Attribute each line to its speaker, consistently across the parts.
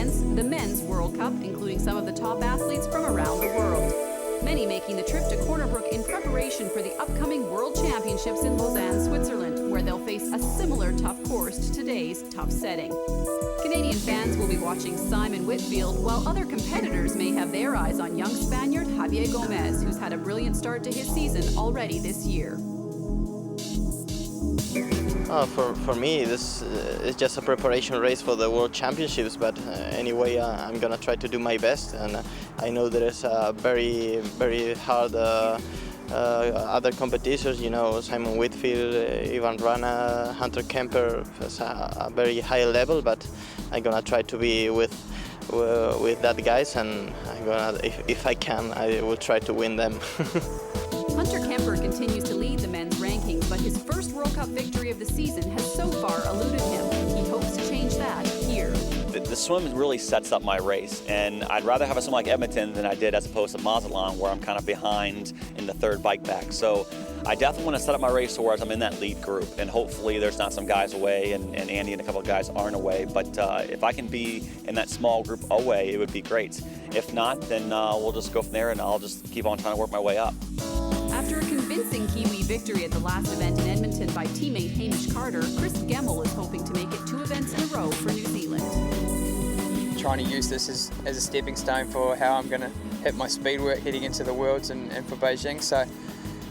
Speaker 1: events, the Men's World Cup, including some of the top athletes from around the world. Many making the trip to Corner Brook in preparation for the upcoming World Championships in Lausanne, Switzerland, where they'll face a similar tough course to today's tough setting. Canadian fans will be watching Simon Whitfield, while other competitors may have their eyes on young Spaniard Javier Gomez, who's had a brilliant start to his season already this year.
Speaker 2: For me, this is just a preparation race for the World Championships, but anyway, I'm gonna try to do my best, and I know there is a very, very hard other competitors, you know, Simon Whitfield, Ivan Rana, Hunter Kemper, is a very high level, but I'm gonna try to be with that guys, and I'm gonna, if I can, I will try to win them.
Speaker 1: Hunter Kemper continues to lead the men's rankings, but his first World Cup victory of the season has so far eluded him. He hopes to change that here.
Speaker 3: The swim really sets up my race, and I'd rather have a swim like Edmonton than I did as opposed to Mazatlan, where I'm kind of behind in the third bike pack. So I definitely want to set up my race so whereas I'm in that lead group, and hopefully there's not some guys away, and Andy and a couple of guys aren't away. But if I can be in that small group away, it would be great. If not, then we'll just go from there, and I'll just keep on trying to work my way up.
Speaker 1: After a convincing Kiwi victory at the last event in Edmonton by teammate Hamish Carter, Chris Gemmell is hoping to make it 2 events in a row for New Zealand.
Speaker 4: Trying to use this as a stepping stone for how I'm going to hit my speed work heading into the Worlds and for Beijing. So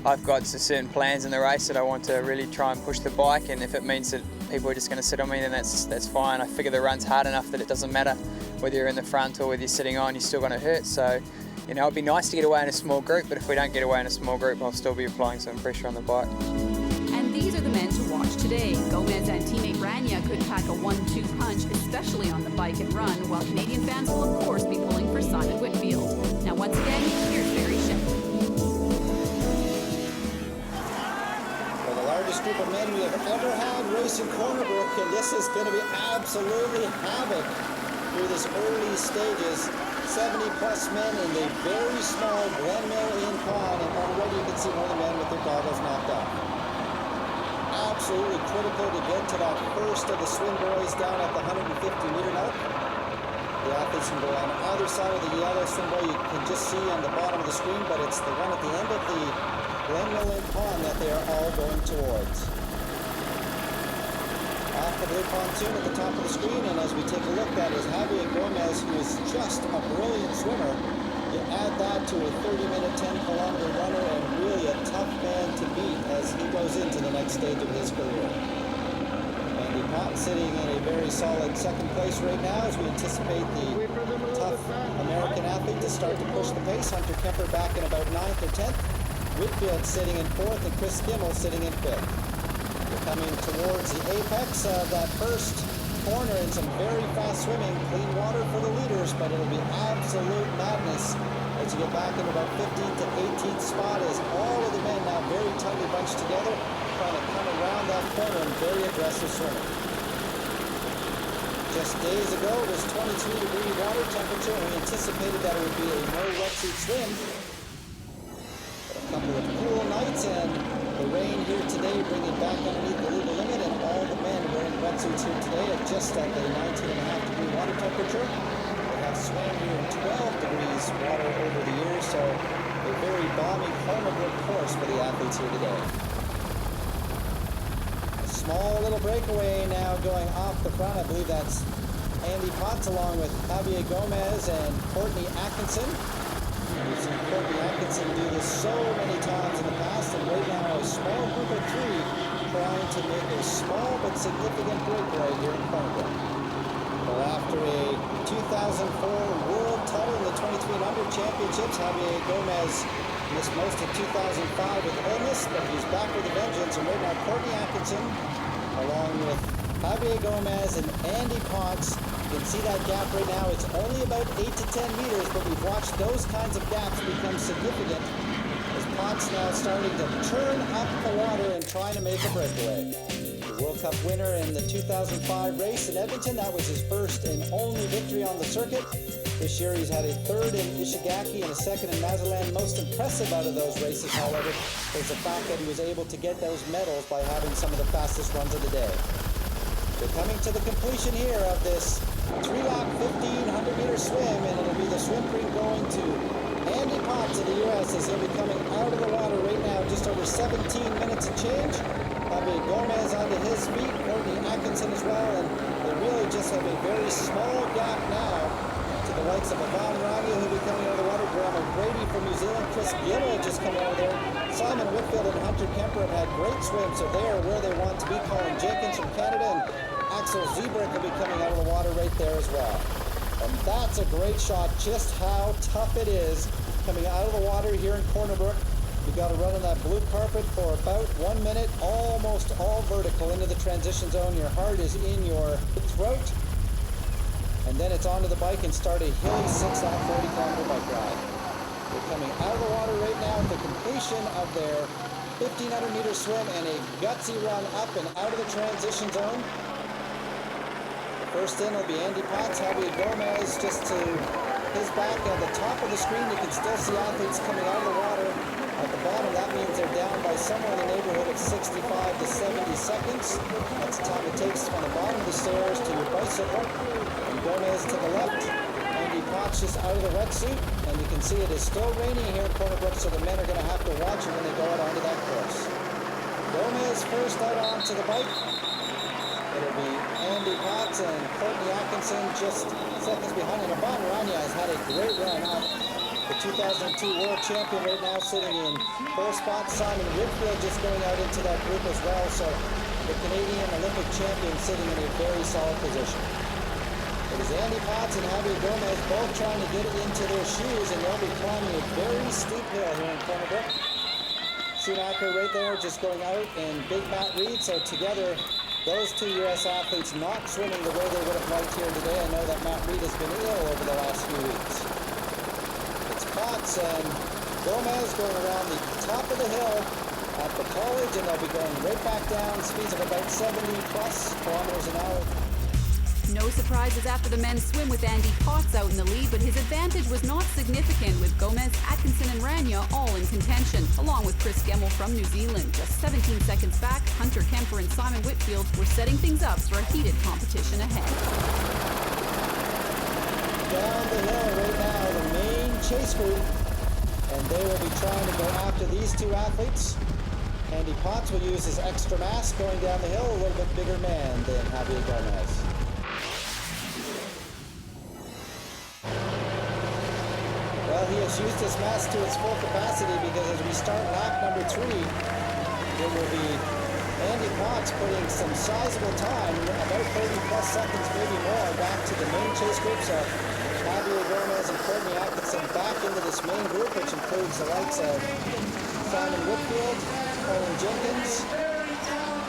Speaker 4: I've got certain plans in the race that I want to really try and push the bike, and if it means that people are just going to sit on me, then that's fine. I figure the run's hard enough that it doesn't matter whether you're in the front or whether you're sitting on, you're still going to hurt. So, you know, it'd be nice to get away in a small group, but if we don't get away in a small group, I'll still be applying some pressure on the bike.
Speaker 1: And these are the men to watch today. Gomez and teammate Rania could pack a 1-2 punch, especially on the bike and run, while Canadian fans will of course be pulling for Simon Whitfield. Now once again, here's Barry Shep.
Speaker 5: For the largest group of men we have ever had racing Corner Brook, and this is going to be absolutely havoc through this early stages. 70 plus men in the very small Glen Mill in pond, and already you can see one of the men with their goggles knocked off. Absolutely critical to get to that first of the swim boys down at the 150-meter mark. The athletes can go on either side of the yellow swim boy. You can just see on the bottom of the screen, but it's the one at the end of the Glen Mill in pond that they are all going towards. Off the blue pontoon at the top of the screen, and as we take a look, that is Javier Gomez, who is just a brilliant swimmer. You add that to a 30-minute, 10-kilometer runner, and really a tough man to beat as he goes into the next stage of his career. Andy Pott sitting in a very solid second place right now as we anticipate the tough American athlete to start to push the pace. Hunter Kemper back in about 9th or 10th. Whitfield sitting in 4th, and Chris Gemmell sitting in 5th. We're coming towards the apex of that first corner in some very fast swimming. Clean water for the leaders, but it'll be absolute madness as you get back into about 15th to 18th spot as all of the men now very tightly bunched together, trying to come around that corner in very aggressive swimming. Just days ago it was 23-degree water temperature, and we anticipated that it would be a no wetsuit swim. But a couple of cool nights and the rain here today bringing back underneath the legal limit, and all the men wearing wetsuits here today at just at the 19.5-degree water temperature. They have swam here in 12 degrees water over the years, so a very balmy Corner Brook course for the athletes here today. A small little breakaway now going off the front. I believe that's Andy Potts along with Javier Gomez and Courtney Atkinson. We've seen Courtney Atkinson do this so many times in the past, and right now a small group of 3 trying to make a small but significant breakaway here in Corner Brook. Well, after a 2004 world title in the 2300 championships, Javier Gomez missed most of 2005 with illness, but he's back with a vengeance, and right now Courtney Atkinson, along with Javier Gomez and Andy Potts. You can see that gap right now. It's only about 8 to 10 meters, but we've watched those kinds of gaps become significant as Potts now starting to turn up the water and trying to make a breakaway. The World Cup winner in the 2005 race in Edmonton, that was his first and only victory on the circuit. This year he's had a 3rd in Ishigaki and a 2nd in Mazatlan. Most impressive out of those races, however, was the fact that he was able to get those medals by having some of the fastest runs of the day. We're coming to the completion here of this 3-lap 1,500-meter swim, and it'll be the swim cream going to Andy Potts of the U.S. as he'll be coming out of the water right now, just over 17 minutes and change. Javier Gomez onto his feet, Courtney Atkinson as well, and they really just have a very small gap now to the likes of Yvonne Rania, who'll be coming out of the water, Graham O'Grady from New Zealand, Chris Gimmel just coming out of there. Simon Whitfield and Hunter Kemper have had great swims, so they are where they want to be. Colin Jenkins from Canada and Axel Ziebrich will be coming out of the water right there as well. And that's a great shot, just how tough it is coming out of the water here in Corner Brook. You've got to run on that blue carpet for about 1 minute, almost all vertical into the transition zone. Your heart is in your throat. And then it's onto the bike and start a hilly 6-lap 40-kilometer bike ride. They're coming out of the water right now at the completion of their 1,500-meter swim and a gutsy run up and out of the transition zone. First in will be Andy Potts, Javier Gomez just to his back. At the top of the screen, you can still see athletes coming out of the water. At the bottom, that means they're down by somewhere in the neighborhood of 65 to 70 seconds. That's the time it takes from the bottom of the stairs to your bicycle. And Gomez to the left. Andy Potts just out of the wetsuit. And you can see it is still raining here in Corner Brook, so the men are going to have to watch it when they go out onto that course. Gomez first out onto the bike. It'll be Andy Potts and Courtney Atkinson just seconds behind. And Yvonne Rania has had a great run up. The 2002 world champion right now sitting in 4th spot. Simon Whitfield just going out into that group as well. So the Canadian Olympic champion sitting in a very solid position. It is Andy Potts and Javier Gomez both trying to get it into their shoes, and they'll be climbing a very steep hill here in Corner Brook. Schumacher right there just going out, and Big Matt Reed. So together, those two U.S. athletes not swimming the way they would have liked here today. I know that Matt Reed has been ill over the last few weeks. It's Potts and Gomez going around the top of the hill at the college, and they'll be going right back down, speeds of about 70+ kilometers an hour.
Speaker 1: No surprises after the men's swim with Andy Potts out in the lead, but his advantage was not significant with Gomez, Atkinson and Rania all in contention, along with Chris Gimmel from New Zealand. Just 17 seconds back, Hunter Kemper and Simon Whitfield were setting things up for a heated competition ahead.
Speaker 5: Down the hill right now, the main chase group, and they will be trying to go after these two athletes. Andy Potts will use his extra mass going down the hill, a little bit bigger man than Javier Gomez. Well, he has used his mass to its full capacity, because as we start lap number 3, it will be Andy Potts putting some sizable time, about 30+ seconds, maybe more, back to the main chase group. So Javier Gomez and Courtney Atkinson back into this main group, which includes the likes of Simon Whitfield, Colin Jenkins,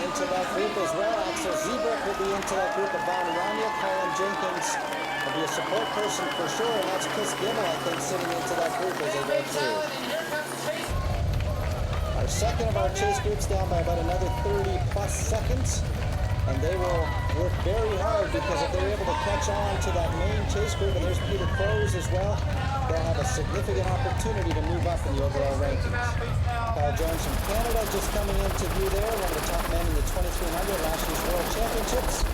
Speaker 5: into that group as well. Axel Ziebrich will be into that group. Yvonne Rania, Colin Jenkins will be a support person for sure, and that's Chris Gimmel, I think, sitting into that group as they go through. Our second of our chase groups down by about another 30+ seconds, and they will work very hard, because if they're able to catch on to that main chase group, and there's Peter Crowes as well, they'll have a significant opportunity to move up in the overall rankings. Kyle Jones from Canada just coming into view there, one of the top men in the 2300 last year's World Championships.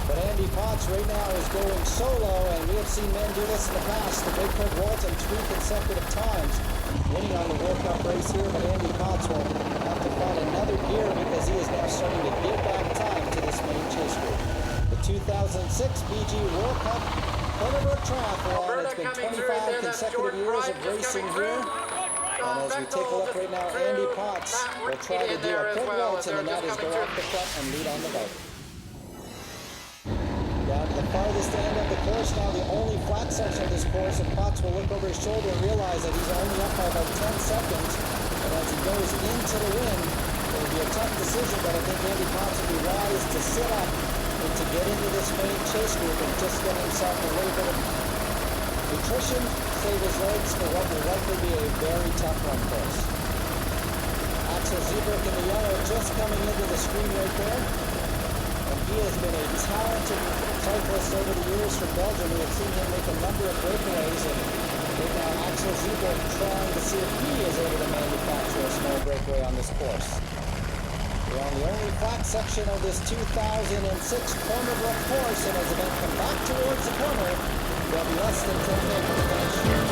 Speaker 5: But Andy Potts right now is going solo, and we have seen men do this in the past. The Great Craig Walton 3 consecutive times, winning on the World Cup race here, but Andy Potts will have to find another gear, because he is now starting to give back time to this main chase group. The 2006 BG World Cup Corner Brook Triathlon. It's been 25 consecutive years of racing here. And as we take a look right now, Andy Potts will try to do a Craig Walton, and that is go off the front and lead on the bike. Down to the farthest end of the course now, the only flat section of this course, and Potts will look over his shoulder and realize that he's only up by about 10 seconds. And as he goes into the wind, it'll be a tough decision, but I think Andy Potts will be wise to sit up and to get into this main chase group and just get himself a little bit of nutrition, save his legs for what will likely be a very tough run course. Axel Ziebrich in the yellow just coming into the screen right there. And he has been a talented cyclist over the years from Belgium. We have seen him make a number of breakaways, and right now Axel Ziebrich trying to see if he is able to manufacture a small breakaway on this course. We're on the only flat section of this 2006 Corner Brook course, and as the men come back towards the corner, they'll be less than 10 minutes to finish.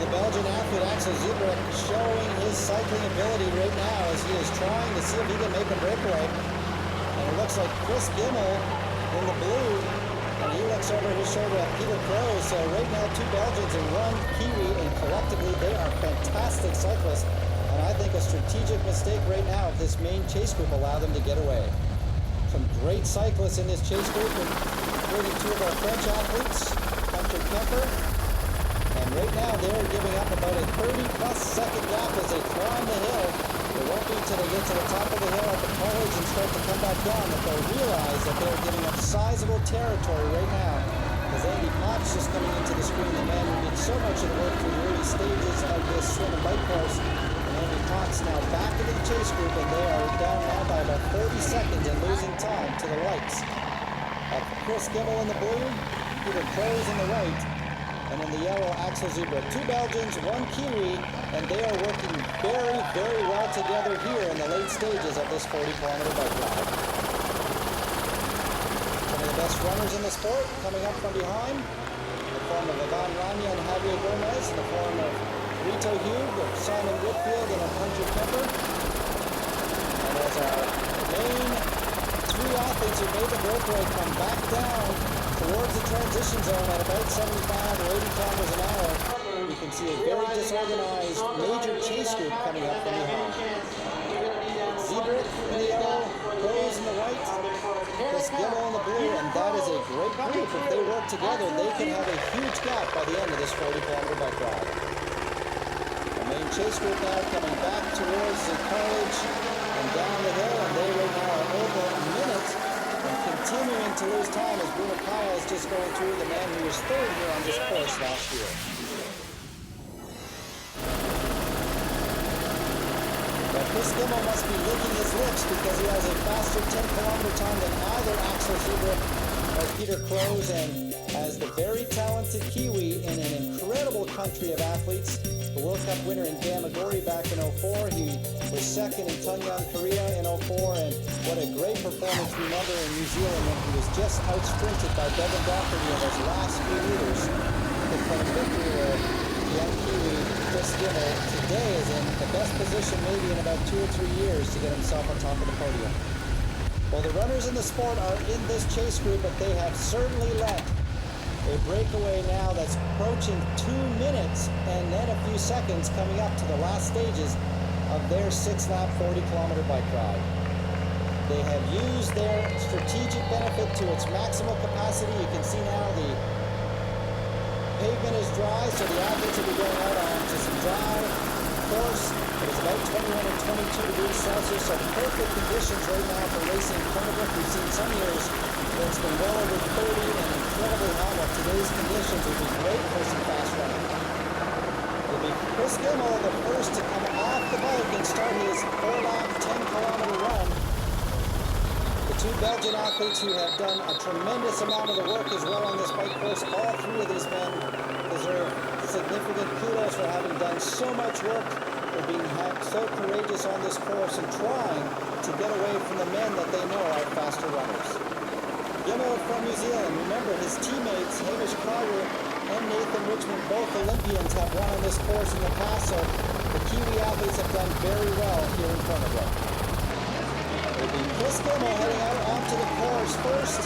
Speaker 5: Belgian athlete Axel Zubrik showing his cycling ability right now as he is trying to see if he can make a breakaway. And it looks like Chris Gimmel in the blue, and he looks over his shoulder at Peter Crow. So right now 2 Belgians and 1 Kiwi, and collectively they are fantastic cyclists. And I think a strategic mistake right now if this main chase group allow them to get away. Some great cyclists in this chase group, including 2 of our French athletes, Hunter Kemper. And right now they're giving up about a 30-plus second gap as they climb the hill. It won't be until they get to the top of the hill at the college and start to come back down that they'll realize that they're giving up sizable territory right now. As Andy Potts just coming into the screen, the man who did so much of the work through the early stages of this swim and bike course. And Andy Potts now back into the chase group, and they are down now by about 30 seconds and losing time to the likes of Chris Gimmel in the blue, Peter Crows in the white, and in the yellow, Axel Zubrik. 2 Belgians, 1 Kiwi, and they are working very, very well together here in the late stages of this 40-kilometer bike ride. Some of the best runners in the sport coming up from behind, in the form of Ivan Rania and Javier Gomez, in the form of Rito Hugh, Simon Whitfield, and Hunter Kemper. And as our main 3 athletes who made the breakaway come back down towards the transition zone at about 75 or 80 kilometers an hour, you can see a very disorganized major chase group coming up from behind. Zubrik in the yellow, Crows in the white, Chris Gimmel in the blue, and that is a great group. If they work together, they can have a huge gap by the end of this 40-kilometer bike ride. The main chase group now coming back towards the college and down the hill, and they right now are over a minute and continuing to lose time as Bruno Kyle is just going through, the man who was 3rd here on this course last year. But Chris Gimmel must be licking his lips because he has a faster 10-kilometer time than either Axel Zubrik or Peter Crows, and as the very talented Kiwi in an incredible country of athletes, the World Cup winner in Gamagori back in 04, he was 2nd in Tungyang, Korea in 04, and what a great performance, remember, in New Zealand when he was just out-sprinted by Bevan Doherty in those last few meters to claim victory, where the young Kiwi, Chris Gimmel, today is in the best position maybe in about 2 or 3 years to get himself on top of the podium. Well, the runners in the sport are in this chase group, but they have certainly led a breakaway now that's approaching 2 minutes and then a few seconds coming up to the last stages of their 6-lap 40-kilometer bike ride. They have used their strategic benefit to its maximal capacity. You can see now the pavement is dry, so the athletes will be going out onto some dry course. It is about 21 and 22 degrees Celsius, so perfect conditions right now for racing in Corner Brook. We've seen some years where it's been well over 30 and incredibly hot. Well, today's conditions would be great for some fast running. It'll be Chris Gimmel, the first to come off the bike and start his 4-lap, 10-kilometer run. The 2 Belgian athletes who have done a tremendous amount of the work as well on this bike course, all 3 of these men deserve significant kudos for having done so much work, for being so courageous on this course and trying to get away from the men that they know are faster runners. Gimmel from New Zealand, remember his teammates Hamish Carter and Nathan Richmond, both Olympians, have won on this course in the past, so the Kiwi athletes have done very well here in Corner Brook. It'll be Chris Gimmel heading out onto the course first,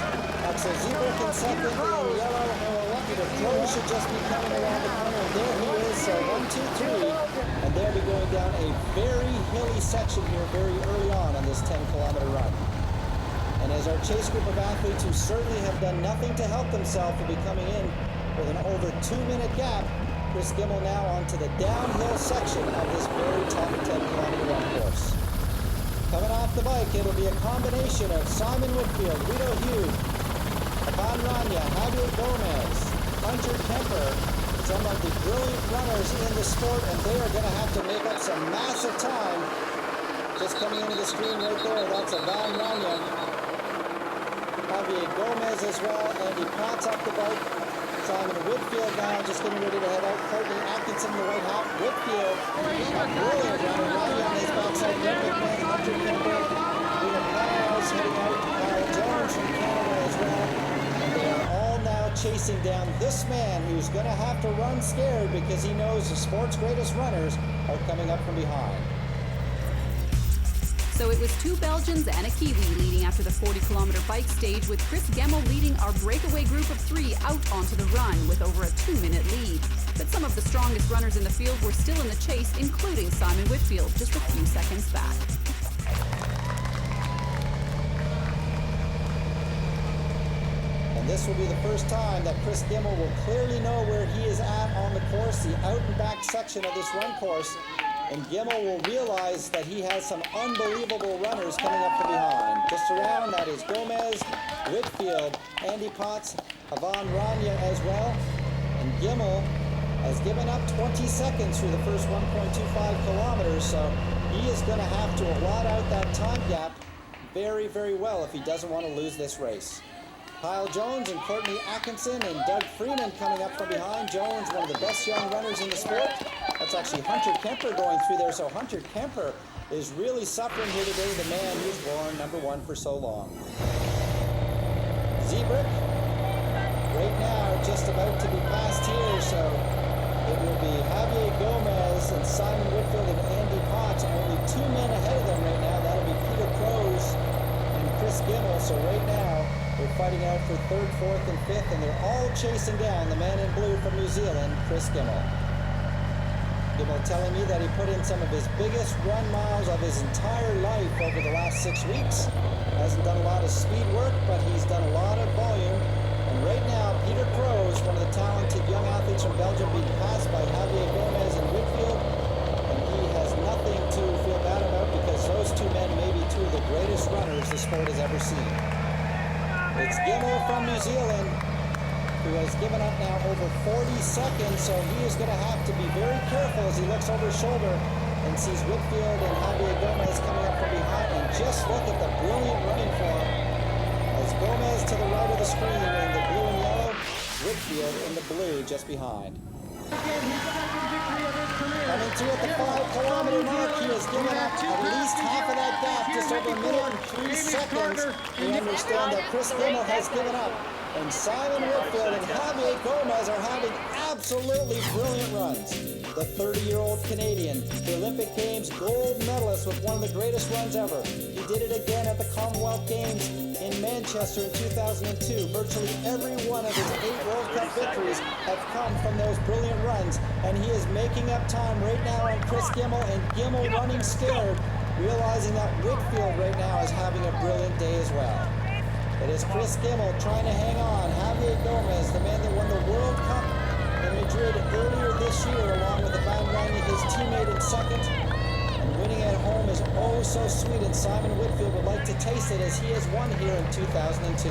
Speaker 5: Axel Zubrik in second in yellow. Peter Crow should just be coming around the corner, and there he is, so 1, 2, 3, and they'll be going down a very hilly section here very early on this 10-kilometer run. And as our chase group of athletes who certainly have done nothing to help themselves will be coming in with an over 2-minute gap. Chris Gemmell now onto the downhill section of this very tough 10-kilometer run course. Coming off the bike, it'll be a combination of Simon Whitfield, Guido Hugh, Van Rania, Javier Gomez, Hunter Kemper, some of the brilliant runners in the sport, and they are going to have to make up some massive time. Just coming into the screen right there, that's a Van Rania. Javier Gomez as well, Andy Potts up the bike. Simon Whitfield now just getting ready to head out. Courtney Atkinson in the white hat. Whitfield, a brilliant runner. Rania on his backside. Epic man, Hunter Kemper. Guido Paz heading out. Kyle Jones from Canada as well. And they are all now chasing down this man who's going to have to run scared because he knows the sport's greatest runners are coming up from behind.
Speaker 1: So it was 2 Belgians and a Kiwi leading after the 40-kilometer bike stage, with Chris Gemmell leading our breakaway group of 3 out onto the run with over a 2-minute lead. But some of the strongest runners in the field were still in the chase, including Simon Whitfield, just a few seconds back.
Speaker 5: And this will be the first time that Chris Gemmell will clearly know where he is at on the course, the out and back section of this run course. And Gemmell will realize that he has some unbelievable runners coming up from behind. Just around, that is Gomez, Whitfield, Andy Potts, Van Rania as well. And Gemmell has given up 20 seconds through the first 1.25 kilometers, so he is going to have to allot out that time gap very, very well if he doesn't want to lose this race. Kyle Jones and Courtney Atkinson and Doug Freeman coming up from behind. Jones, one of the best young runners in the sport. That's actually Hunter Kemper going through there. So Hunter Kemper is really suffering here today, the man who's worn number 1 for so long. Zeebrugge, right now, just about to be passed here. So it will be Javier Gomez and Simon Whitfield and Andy Potts. Only 2 men ahead of them right now. That'll be Peter Crows and Chris Gemmell. So right now, they're fighting out for 3rd, 4th, and 5th, and they're all chasing down the man in blue from New Zealand, Chris Gemmell. Gemmell telling me that he put in some of his biggest run miles of his entire life over the last 6 weeks. Hasn't done a lot of speed work, but he's done a lot of volume. And right now, Peter Crows, one of the talented young athletes from Belgium, being passed by Javier Gomez and Whitfield. And he has nothing to feel bad about because those 2 men may be 2 of the greatest runners the sport has ever seen. It's Gemmell from New Zealand, who has given up now over 40 seconds, so he is going to have to be very careful as he looks over his shoulder and sees Whitfield and Javier Gomez coming up from behind. And just look at the brilliant running form as Gomez to the right of the screen in the blue and yellow, Whitfield in the blue just behind. Coming through at the 5-kilometer mark, he has given up at least half of that gap, just over 1 minute and 3 seconds. We understand that Chris Gemmell has given up, and Simon Whitfield and Javier Gomez are having absolutely brilliant runs. The 30-year-old Canadian, the Olympic Games gold medalist with one of the greatest runs ever. He did it again at the Commonwealth Games in Manchester in 2002. Virtually every one of his 8 World Cup victories have come from those brilliant runs, and he is making up time right now on Chris Gemmell, and Gemmell running scared, realizing that Whitfield right now is having a brilliant day as well. It is Chris Gemmell trying to hang on. Javier Gomez, the man that won the World Cup in Madrid earlier this year, along with Van Rania, his teammate in second. And winning at home is oh so sweet, and Simon Whitfield would like to taste it as he has won here in 2002.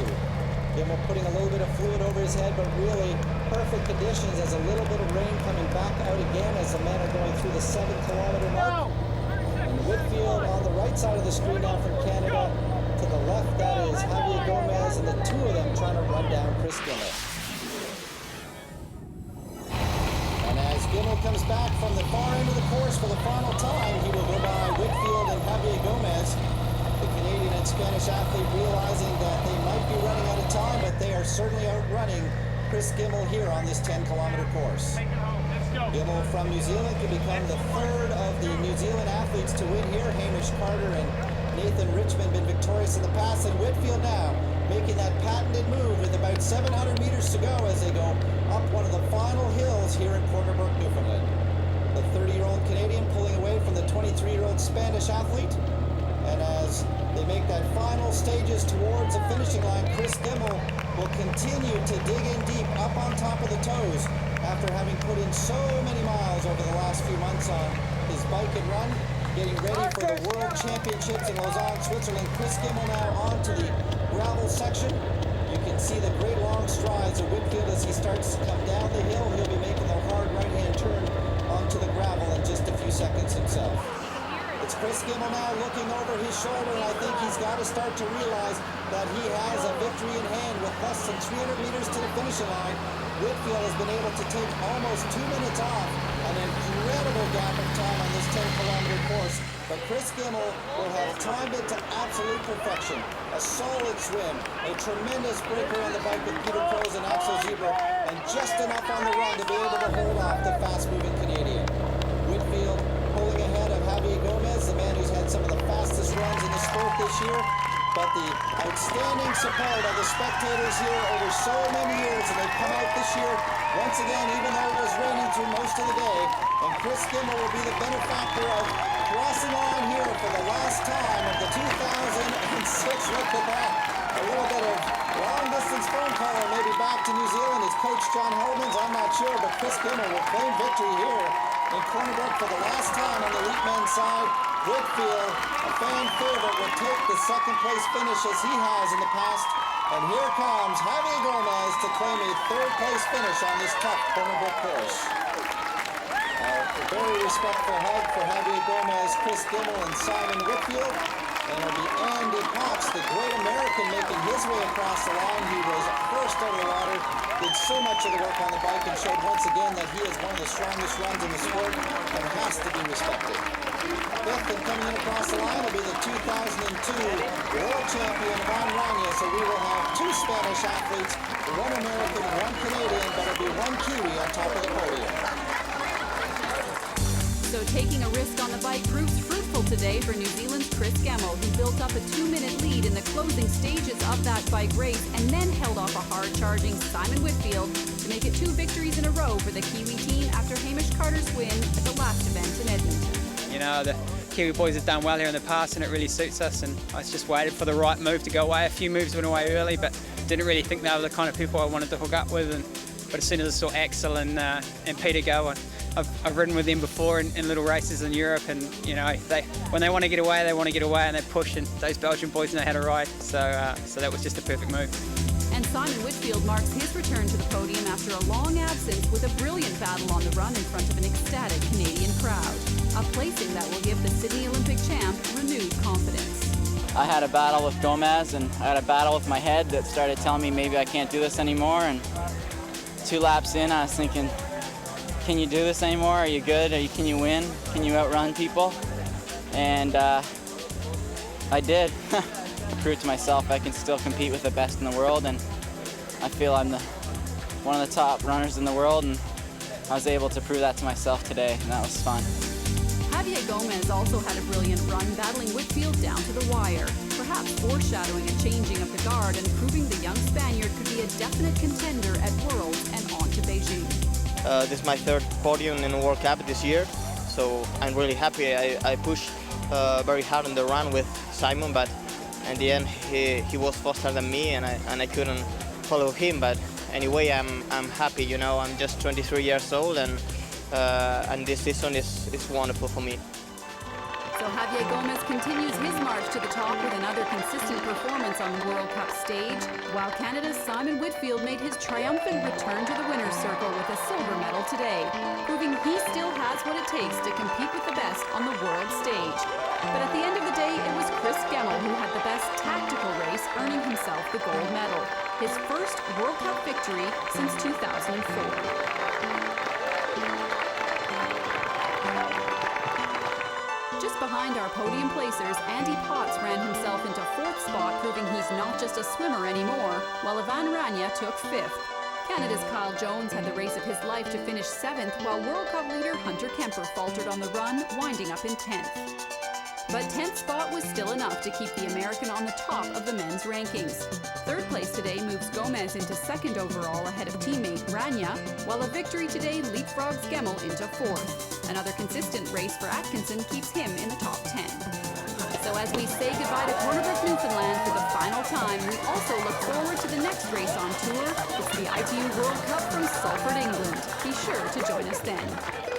Speaker 5: Gemmell putting a little bit of fluid over his head, but really perfect conditions as a little bit of rain coming back out again as the men are going through the 7-kilometer mark. And Whitfield on the right side of the screen now from Canada. To the left, that is Javier Gomez, and the 2 of them trying to run down Chris Gemmell. And as Gemmell comes back from the far end of the course for the final time, he will go by Whitfield and Javier Gomez. The Canadian and Spanish athlete realizing that they might be running out of time, but they are certainly outrunning Chris Gemmell here on this 10-kilometer course. Gemmell from New Zealand could become the 3rd of the New Zealand athletes to win here. Hamish Carter and Nathan Richmond been victorious in the past, and Whitfield now making that patented move with about 700 meters to go as they go up one of the final hills here in Corner Brook, Newfoundland. The 30-year-old Canadian pulling away from the 23-year-old Spanish athlete, and as they make that final stages towards the finishing line, Chris Gemmell will continue to dig in deep up on top of the toes after having put in so many miles over the last few months on his bike and run, getting ready for the World Championships in Lausanne, Switzerland. Chris Gemmell now on to the gravel section. You can see the great long strides of Whitfield as he starts to come down the hill. He'll be making the hard right-hand turn onto the gravel in just a few seconds himself. It's Chris Gemmell now looking over his shoulder, and I think he's got to start to realize that he has a victory in hand with less than 300 meters to the finishing line. Whitfield has been able to take almost 2 minutes off an incredible gap of time on this 10-kilometer course, but Chris Gemmell will have timed it to absolute perfection. A solid swim, a tremendous breaker on the bike with Peter Kroes and Axel Zebra, and just enough on the run to be able to hold off the fast-moving Canadian. Whitfield pulling ahead of Javier Gomez, the man who's had some of the fastest runs in the sport this year, but the outstanding support of the spectators here over so many years, and they've come out this year once again, even though it was raining through most of the day, and Chris Gemmell will be the benefactor of crossing on here for the last time of the 2006. Look at that. A little bit of long-distance phone call or maybe back to New Zealand. It's Coach John Hellmans, I'm not sure, but Chris Gemmell will claim victory here in Corner Brook for the last time on the elite men's side. Whitfield, a fan favorite, will take the second place finish as he has in the past. And here comes Javier Gomez to claim a third place finish on this tough Corner Brook course. A very respectful hug for Javier Gomez, Chris Gemmell, and Simon Whitfield. And it'll be Andy Potts, the great American, making his way across the line. He was first out of the water, did so much of the work on the bike, and showed once again that he is one of the strongest runs in the sport and has to be respected. Fifth and coming in across the line will be the 2002 world champion Van Rania. So we will have two Spanish athletes, one American, one Canadian, but it'll be one Kiwi on top of the podium.
Speaker 1: So taking a risk on the bike proves fruitful today for New Zealand's Chris Gemmell, who built up a 2-minute lead in the closing stages of that bike race and then held off a hard-charging Simon Whitfield to make it 2 victories in a row for the Kiwi team after Hamish Carter's win at the last event in Edmonton.
Speaker 6: You know, the Kiwi boys have done well here in the past and it really suits us, and I just waited for the right move to go away. A few moves went away early, but didn't really think they were the kind of people I wanted to hook up with. But as soon as I saw Axel and Peter go, I've ridden with them before in little races in Europe, and you know, when they want to get away, and they push, and those Belgian boys know how to ride. So that was just a perfect move.
Speaker 1: And Simon Whitfield marks his return to the podium after a long absence with a brilliant battle on the run in front of an ecstatic Canadian crowd. A placing that will give the Sydney Olympic champ renewed confidence.
Speaker 7: I had a battle with Gomez, and I had a battle with my head that started telling me maybe I can't do this anymore. And 2 laps in, I was thinking, can you do this anymore? Are you good? Can you win? Can you outrun people? And I did. I proved to myself I can still compete with the best in the world, and I feel I'm one of the top runners in the world, and I was able to prove that to myself today, and that was fun.
Speaker 1: Javier Gomez also had a brilliant run, battling Whitfield down to the wire, perhaps foreshadowing a changing of the guard and proving the young Spaniard could be a definite contender at Worlds and on to Beijing.
Speaker 2: This is my 3rd podium in the World Cup this year, so I'm really happy. I pushed very hard on the run with Simon, but in the end he was faster than me, and I couldn't follow him. But anyway, I'm happy. You know, I'm just 23 years old, and this season is wonderful for me.
Speaker 1: So Javier Gomez continues his march to the top with another consistent performance on the World Cup stage, while Canada's Simon Whitfield made his triumphant return to the winner's circle with a silver medal today, proving he still has what it takes to compete with the best on the world stage. But at the end of the day, it was Chris Gemmell who had the best tactical race, earning himself the gold medal, his first World Cup victory since 2004. Behind our podium placers, Andy Potts ran himself into 4th spot, proving he's not just a swimmer anymore, while Van Rania took 5th. Canada's Kyle Jones had the race of his life to finish 7th, while World Cup leader Hunter Kemper faltered on the run, winding up in 10th. But 10th spot was still enough to keep the American on the top of the men's rankings. 3rd place today moves Gomez into 2nd overall ahead of teammate Rania, while a victory today leapfrogs Gemmell into 4th. Another consistent race for Atkinson keeps him in the top 10. So So as we say goodbye to Corner Brook, Newfoundland for the final time, we also look forward to the next race on tour. It's the ITU World Cup from Salford, England. Be sure to join us then.